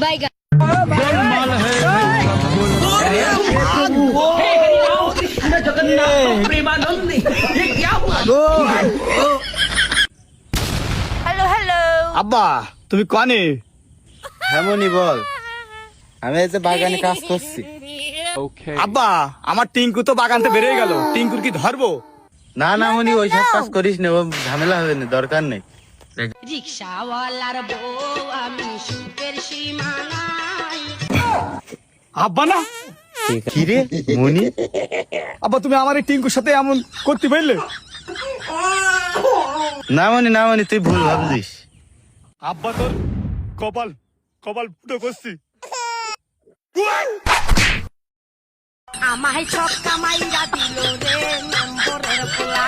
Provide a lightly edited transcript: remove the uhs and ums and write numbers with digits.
বাইগান। Hello hello. আব্বা তুমি কনে? হেমনি বল, আমি এই যে বাগানে কাজ করছি। আব্বা আমার টিঙ্কু তো বাগানতে বেরিয়ে গেল, টিঙ্কুর কি ধরবো? না না মনি, ওইসব কাজ করিস না, ও ঝামেলা হবে না, দরকার নেই। রিক্সাওয়ালার বউ আমি সুখের সীমানায়। আব্বা না, কি রে মনি? আব্বা তুমি আমার এই টিঙ্কুর সাথে এমন করতে পারলে? না মনি, না মনি, তুই ভুল ভাবছিস। আব্বা তোর কপাল কপাল ফুটো করছি। আমায় ছক্কা মাইরা দিল রে নম্বরের পোলা।